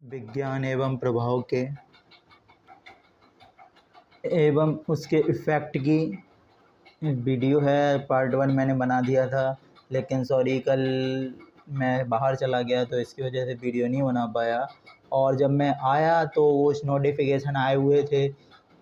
विज्ञान एवं प्रभाव के एवं उसके इफ़ेक्ट की वीडियो है। पार्ट 1 मैंने बना दिया था, लेकिन सॉरी कल मैं बाहर चला गया तो इसकी वजह से वीडियो नहीं बना पाया। और जब मैं आया तो उस नोटिफिकेशन आए हुए थे,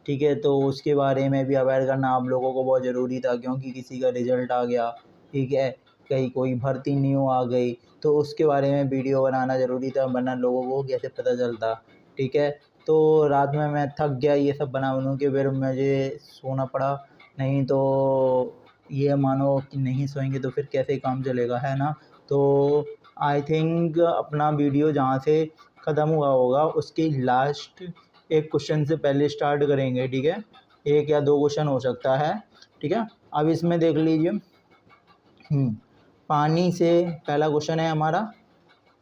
ठीक है। तो उसके बारे में भी अवेयर करना आप लोगों को बहुत ज़रूरी था, क्योंकि किसी का रिज़ल्ट आ गया, ठीक है, कहीं कोई भर्ती न्यू आ गई तो उसके बारे में वीडियो बनाना ज़रूरी था, वरना लोगों को कैसे पता चलता, ठीक है। तो रात में मैं थक गया ये सब बना के, फिर मुझे सोना पड़ा। नहीं तो ये मानो कि नहीं सोएंगे तो फिर कैसे काम चलेगा, है ना। तो आई थिंक अपना वीडियो जहाँ से ख़त्म हुआ होगा उसकी लास्ट एक क्वेश्चन से पहले स्टार्ट करेंगे, ठीक है। 1 या 2 क्वेश्चन हो सकता है, ठीक है। अब इसमें देख लीजिए, पानी से पहला क्वेश्चन है हमारा,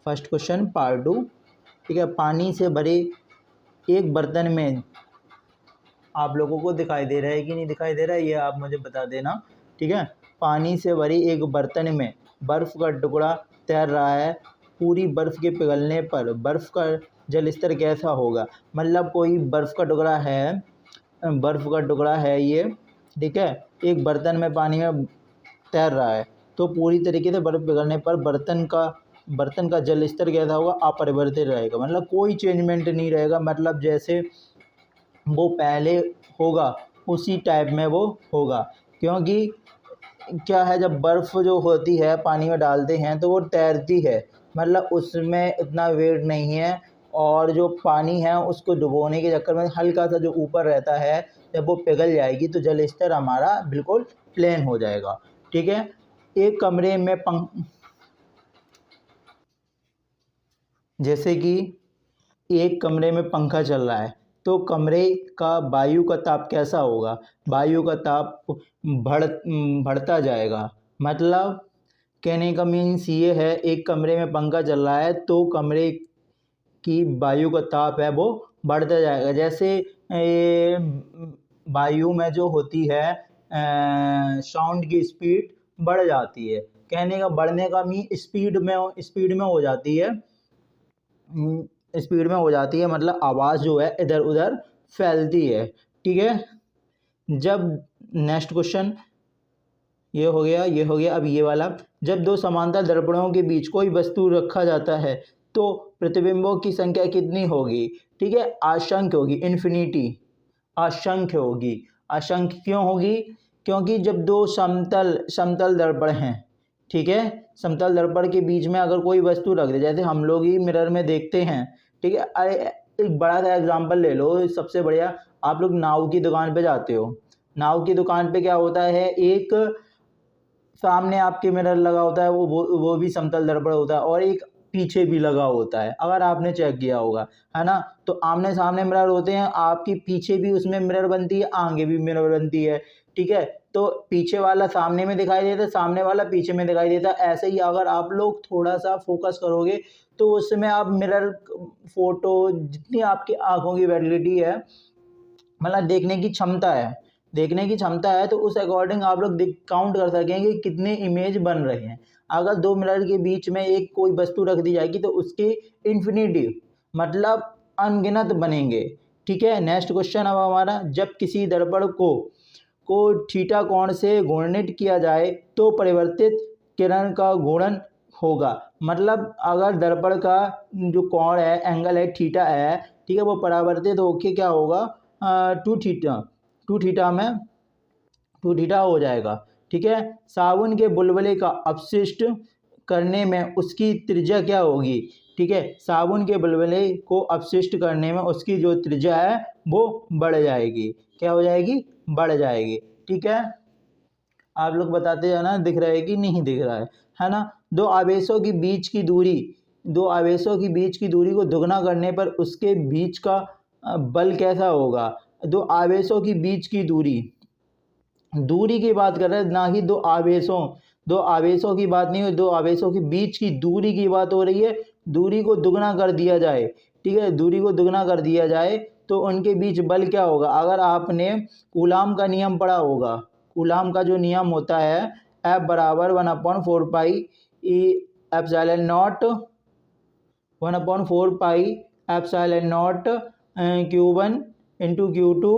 फर्स्ट क्वेश्चन पार्ट 2, ठीक है। पानी से भरे एक बर्तन में, आप लोगों को दिखाई दे रहा है कि नहीं दिखाई दे रहा है ये आप मुझे बता देना, ठीक है। पानी से भरी एक बर्तन में बर्फ़ का टुकड़ा तैर रहा है। पूरी बर्फ़ के पिघलने पर बर्फ़ का जल स्तर कैसा होगा। मतलब कोई बर्फ़ का टुकड़ा है ये, ठीक है। एक बर्तन में पानी में तैर रहा है, तो पूरी तरीके से बर्फ़ पिघलने पर बर्तन का जल स्तर कैसा होगा, अपरिवर्तित रहेगा। मतलब कोई चेंजमेंट नहीं रहेगा, मतलब जैसे वो पहले होगा उसी टाइप में वो होगा। क्योंकि क्या है, जब बर्फ़ जो होती है पानी में डालते हैं तो वो तैरती है, मतलब उसमें इतना वेट नहीं है। और जो पानी है उसको डुबोने के चक्कर में हल्का सा जो ऊपर रहता है, जब वो पिघल जाएगी तो जल स्तर हमारा बिल्कुल प्लेन हो जाएगा, ठीक है। एक कमरे में जैसे कि एक कमरे में पंखा चल रहा है, तो कमरे का वायु का ताप कैसा होगा। वायु का ताप बढ़ता जाएगा। मतलब कहने का मीन्स ये है, एक कमरे में पंखा चल रहा है तो कमरे की वायु का ताप है वो बढ़ता जाएगा। जैसे वायु में जो होती है साउंड की स्पीड बढ़ जाती है। कहने का बढ़ने का मीन स्पीड में हो जाती है, मतलब आवाज़ जो है इधर उधर फैलती है, ठीक है। जब नेक्स्ट क्वेश्चन ये हो गया। अब ये वाला, जब 2 समांतर दर्पणों के बीच कोई वस्तु रखा जाता है तो प्रतिबिंबों की संख्या कितनी होगी, ठीक है। असंख्य होगी, इन्फिनिटी, असंख्य होगी। असंख्य क्यों होगी, क्योंकि जब 2 समतल दर्पण हैं, ठीक है, समतल दर्पण के बीच में अगर कोई वस्तु रख दे, जैसे हम लोग ही मिरर में देखते हैं, ठीक है। अरे एक बड़ा सा एग्जांपल ले लो, सबसे बढ़िया, आप लोग नाव की दुकान पे जाते हो, नाव की दुकान पे क्या होता है, एक सामने आपके मिरर लगा होता है, वो भी समतल दर्पण होता है, और एक पीछे भी लगा होता है, अगर आपने चेक किया होगा, है ना। तो आमने सामने मिरर होते हैं, आपकी पीछे भी उसमें मिरर बनती है, आगे भी मिरर बनती है, ठीक है। तो पीछे वाला सामने में दिखाई देता है, सामने वाला पीछे में दिखाई देता है। ऐसे ही अगर आप लोग थोड़ा सा फोकस करोगे तो उसमें आप मिरर फोटो, जितनी आपकी आँखों की वैलिडिटी है, मतलब देखने की क्षमता है, तो उस अकॉर्डिंग आप लोग काउंट कर सकेंगे कितने इमेज बन रहे हैं। अगर 2 मिरर के बीच में एक कोई वस्तु रख दी जाएगी तो उसके इन्फिनिटी, मतलब अनगिनत बनेंगे, ठीक है। नेक्स्ट क्वेश्चन अब हमारा, जब किसी दर्पण को थीटा कोण से घूर्णित किया जाए तो परिवर्तित किरण का घूर्णन होगा। मतलब अगर दर्पण का जो कोण है, एंगल है, थीटा है, ठीक है, वो परावर्तित होके क्या होगा, 2 थीटा हो जाएगा, ठीक है। साबुन के बुलबुले का अपशिष्ट करने में उसकी त्रिज्या क्या होगी, ठीक है। साबुन के बुलबुले को अपशिष्ट करने में उसकी जो त्रिज्या है वो बढ़ जाएगी, क्या हो जाएगी, बढ़ जाएगी, ठीक है। आप लोग बताते जाना दिख रहा है कि नहीं दिख रहा है ना। 2 आवेशों की बीच की दूरी को दुगना करने पर उसके बीच का बल कैसा होगा। 2 आवेशों की बीच की दूरी की बात कर रहे हैं, ना कि 2 आवेशों की बात नहीं हो, 2 आवेशों के बीच की दूरी की बात हो रही है। दूरी को दुगना कर दिया जाए, ठीक है, दूरी को दुगना कर दिया जाए तो उनके बीच बल क्या होगा। अगर आपने कूलाम का नियम पढ़ा होगा, कूलाम का जो नियम होता है, F बराबर 1/4 pi epsilon naught 1/4 pi epsilon naught Q1 into Q2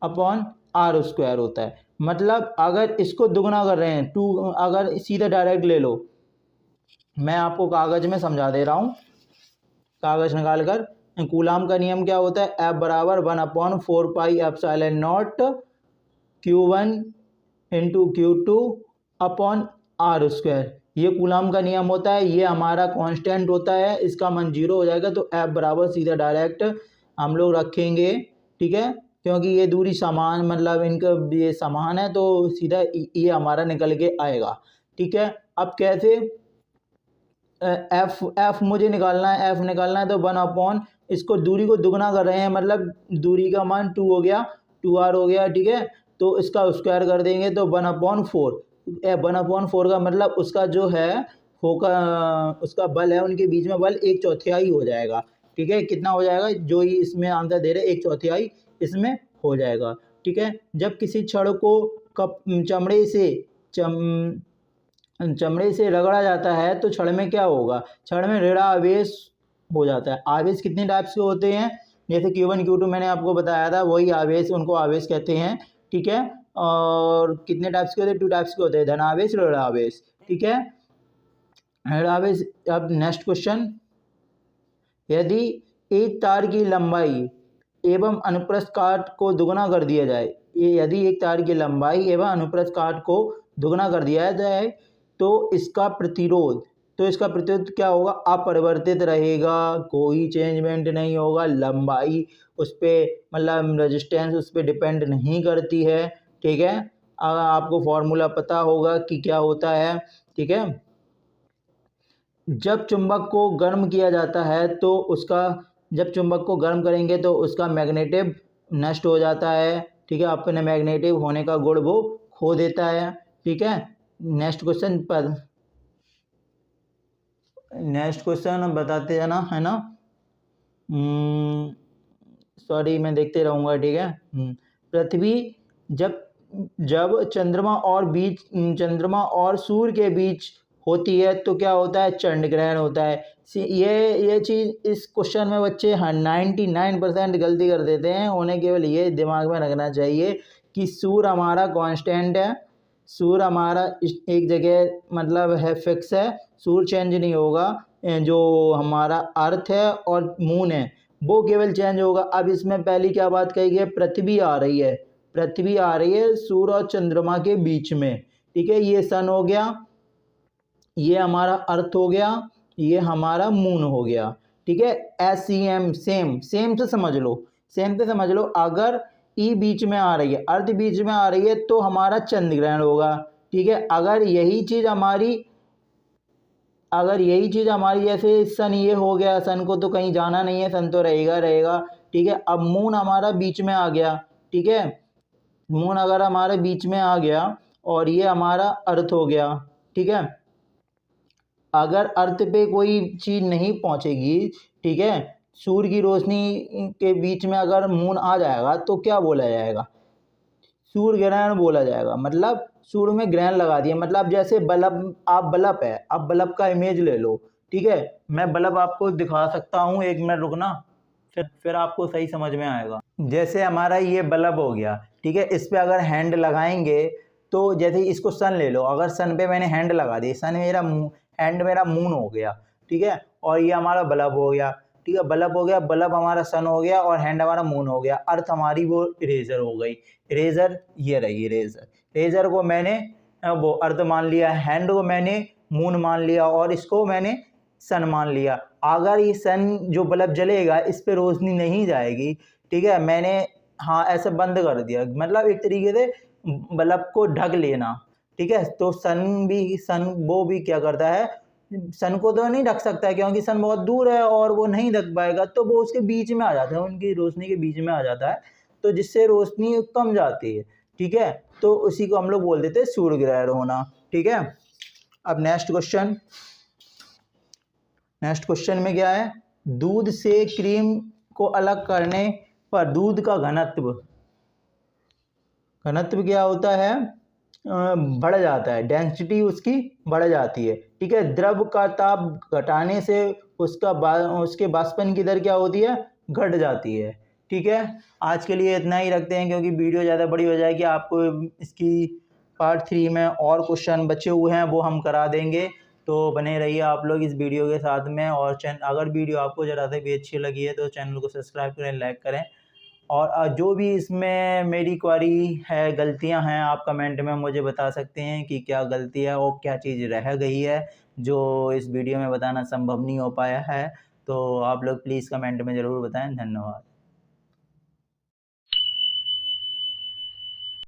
upon r square होता है। मतलब अगर इसको दुगना कर रहे हैं टू, अगर सीधा डायरेक्ट ले लो, मैं आपको कागज में समझा दे रहा हूँ, कागज निकाल कर। कूलाम का नियम क्या होता है, F बराबर 1/4 pi epsilon naught Q1 into Q2 upon r square. ये कूलाम का नियम होता है, ये हमारा कांस्टेंट होता है, इसका मन 0 हो जाएगा। तो F बराबर सीधा डायरेक्ट हम लोग रखेंगे, ठीक है, क्योंकि ये दूरी समान, मतलब इनका ये समान है, तो सीधा ये हमारा निकल के आएगा, ठीक है। अब कैसे, एफ मुझे निकालना है, एफ निकालना है तो 1/, इसको दूरी को दुगना कर रहे हैं, मतलब दूरी का मान 2 हो गया, 2r हो गया, ठीक है। तो इसका स्क्वायर कर देंगे तो 1/4, 1/4 का मतलब उसका जो है उसका बल है, उनके बीच में बल 1/4 हो जाएगा, ठीक है। कितना हो जाएगा, जो ही इसमें आंसर दे रहे 1/4 इसमें हो जाएगा, ठीक है। जब किसी छड़ को चमड़े से रगड़ा जाता है तो छड़ में क्या होगा, छड़ में ऋण आवेश हो जाता है। आवेश कितने टाइप्स के होते हैं, जैसे Q1 Q2 मैंने आपको बताया था, वही आवेश, उनको आवेश कहते हैं, ठीक है। और कितने टाइप्स के होते हैं, 2 टाइप्स के होते हैं, धनावेश, ऋण आवेश, ठीक है, ऋण आवेश। अब नेक्स्ट क्वेश्चन, यदि एक तार की लंबाई एवं अनुप्रस्थ काट को दुगना कर दिया जाए, यदि एक तार की लंबाई एवं अनुप्रस्थ काट को दुगना कर दिया जाए तो इसका प्रतिरोध क्या होगा, अपरिवर्तित रहेगा, कोई चेंजमेंट नहीं होगा, लंबाई उस पर, मतलब रेजिस्टेंस उस पर डिपेंड नहीं करती है, ठीक है। अगर आपको फॉर्मूला पता होगा कि क्या होता है, ठीक है। जब चुंबक को गर्म किया जाता है तो जब चुंबक को गर्म करेंगे तो उसका मैग्नेटिव नष्ट हो जाता है, ठीक है, अपने मैग्नेटिव होने का गुण वो खो देता है, ठीक है। नेक्स्ट क्वेश्चन बताते जाना, है ना, सॉरी मैं देखते रहूँगा, ठीक है। पृथ्वी जब चंद्रमा और सूर्य के बीच होती है तो क्या होता है, चंद्र ग्रहण होता है। ये चीज़ इस क्वेश्चन में बच्चे 99% गलती कर देते हैं। उन्हें केवल ये दिमाग में रखना चाहिए कि सूर्य हमारा कांस्टेंट है, सूर्य हमारा एक जगह मतलब है, फिक्स है, सूर्य चेंज नहीं होगा। जो हमारा अर्थ है और मून है वो केवल चेंज होगा। अब इसमें पहली क्या बात कही गई, पृथ्वी आ रही है सूर्य और चंद्रमा के बीच में, ठीक है। ये सन हो गया, ये हमारा अर्थ हो गया, ये हमारा मून हो गया, ठीक है। SEM सेम से समझ लो। अगर ई बीच में आ रही है, अर्थ बीच में आ रही है तो हमारा चंद्र ग्रहण होगा, ठीक है। अगर यही चीज़ हमारी जैसे सन ये हो गया, सन को तो कहीं जाना नहीं है, सन तो रहेगा, ठीक है। अब मून हमारा बीच में आ गया, ठीक है, मून अगर हमारे बीच में आ गया और ये हमारा अर्थ हो गया, ठीक है। अगर अर्थ पे कोई चीज़ नहीं पहुंचेगी, ठीक है, सूर्य की रोशनी के बीच में अगर मून आ जाएगा तो क्या बोला जाएगा, सूर्य ग्रहण बोला जाएगा। मतलब सूर्य में ग्रहण लगा दिया, मतलब जैसे बल्ब, बल्ब है, अब बल्ब का इमेज ले लो, ठीक है। मैं बल्ब आपको दिखा सकता हूँ, 1 मिनट रुकना, फिर आपको सही समझ में आएगा। जैसे हमारा ये बल्ब हो गया, ठीक है, इस पे अगर हैंड लगाएंगे तो जैसे इसको सन ले लो, अगर सन पे मैंने हैंड लगा दी, हैंड मेरा मून हो गया, ठीक है, और ये हमारा बल्ब हो गया, ठीक है, बल्ब हमारा सन हो गया और हैंड हमारा मून हो गया। अर्थ हमारी वो इरेजर हो गई, इरेजर ये रही इरेजर को मैंने वो अर्थ मान लिया, हैंड को मैंने मून मान लिया और इसको मैंने सन मान लिया। अगर ये सन जो बल्ब जलेगा इस पे रोशनी नहीं जाएगी, ठीक है, मैंने ऐसे बंद कर दिया, मतलब एक तरीके से बल्ब को ढक लेना, ठीक है। तो सन वो भी क्या करता है, सन को तो नहीं ढक सकता है क्योंकि सन बहुत दूर है और वो नहीं ढक पाएगा, तो वो उसके बीच में आ जाता है, उनकी रोशनी के बीच में आ जाता है, तो जिससे रोशनी कम जाती है, ठीक है। तो उसी को हम लोग बोल देते हैं सूर्य ग्रहण होना, ठीक है। अब नेक्स्ट क्वेश्चन में क्या है, दूध से क्रीम को अलग करने पर दूध का घनत्व क्या होता है, बढ़ जाता है, डेंसिटी उसकी बढ़ जाती है, ठीक है। द्रव का ताप घटाने से उसके बाष्पन की दर क्या होती है, घट जाती है। ठीक है, आज के लिए इतना ही रखते हैं क्योंकि वीडियो ज़्यादा बड़ी हो जाएगी। आपको इसकी पार्ट 3 में और क्वेश्चन बचे हुए हैं, वो हम करा देंगे। तो बने रहिए आप लोग इस वीडियो के साथ में। और अगर वीडियो आपको ज़रा से भी अच्छी लगी है तो चैनल को सब्सक्राइब करें, लाइक करें। और जो भी इसमें मेरी क्वारी है, गलतियां हैं, आप कमेंट में मुझे बता सकते हैं कि क्या गलती है और क्या चीज़ रह गई है जो इस वीडियो में बताना संभव नहीं हो पाया है। तो आप लोग प्लीज़ कमेंट में ज़रूर बताएं। धन्यवाद।